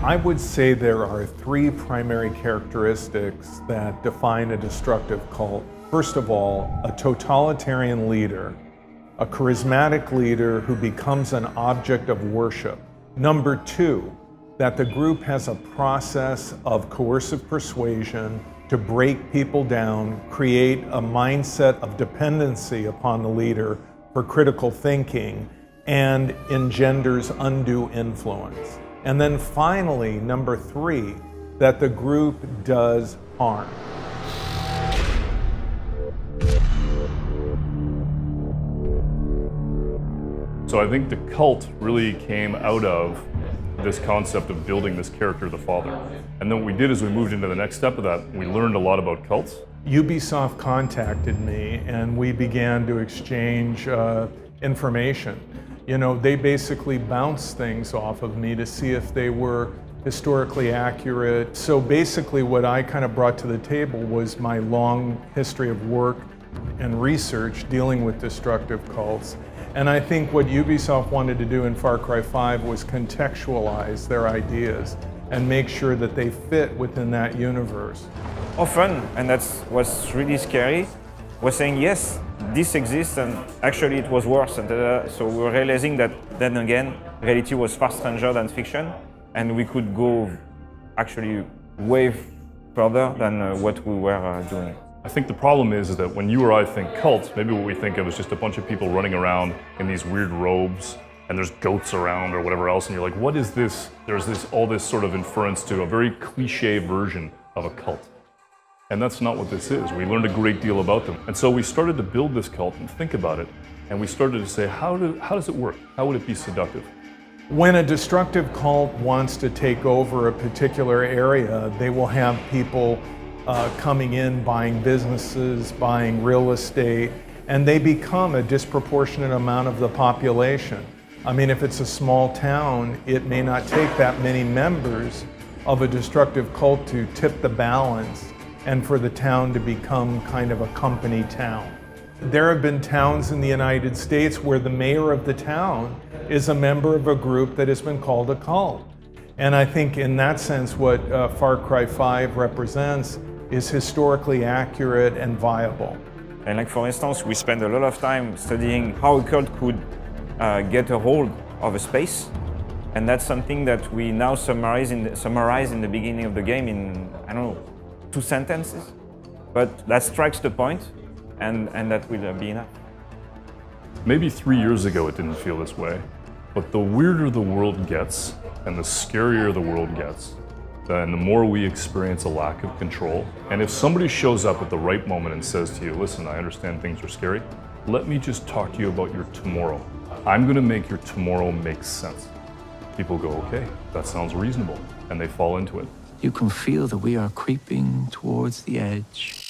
I would say there are three primary characteristics that define a destructive cult. First of all, a totalitarian leader, a charismatic leader who becomes an object of worship. Number two, that the group has a process of coercive persuasion to break people down, create a mindset of dependency upon the leader for critical thinking, and engenders undue influence. And then finally, number three, that the group does harm. So I think the cult really came out of this concept of building this character, the father. And then what we did is we moved into the next step of that. We learned a lot about cults. Ubisoft contacted me and we began to exchange information. You know, they basically bounced things off of me to see if they were historically accurate. So basically what I kind of brought to the table was my long history of work and research dealing with destructive cults. And I think what Ubisoft wanted to do in Far Cry 5 was contextualize their ideas and make sure that they fit within that universe. Often, and that's what's really scary, was saying, yes, this exists, and actually it was worse. And so we were realizing that then again, reality was far stranger than fiction, and we could go actually way further than what we were doing. I think the problem is that when you or I think cults, maybe what we think of is just a bunch of people running around in these weird robes and there's goats around or whatever else, and you're like, what is this? There's all this sort of inference to a very cliche version of a cult. And that's not what this is. We learned a great deal about them. And so we started to build this cult and think about it, and we started to say, how does it work? How would it be seductive? When a destructive cult wants to take over a particular area, they will have people coming in, buying businesses, buying real estate, and they become a disproportionate amount of the population. I mean, if it's a small town, it may not take that many members of a destructive cult to tip the balance and for the town to become kind of a company town. There have been towns in the United States where the mayor of the town is a member of a group that has been called a cult. And I think in that sense, what Far Cry 5 represents is historically accurate and viable. And like for instance, we spend a lot of time studying how a cult could get a hold of a space. And that's something that we now summarize in the beginning of the game in, I don't know, 2 sentences. But that strikes the point, and that will be enough. Maybe 3 years ago it didn't feel this way, but the weirder the world gets and the scarier the world gets, then the more we experience a lack of control. And if somebody shows up at the right moment and says to you, listen, I understand things are scary, let me just talk to you about your tomorrow. I'm gonna make your tomorrow make sense. People go, okay, that sounds reasonable, and they fall into it. You can feel that we are creeping towards the edge.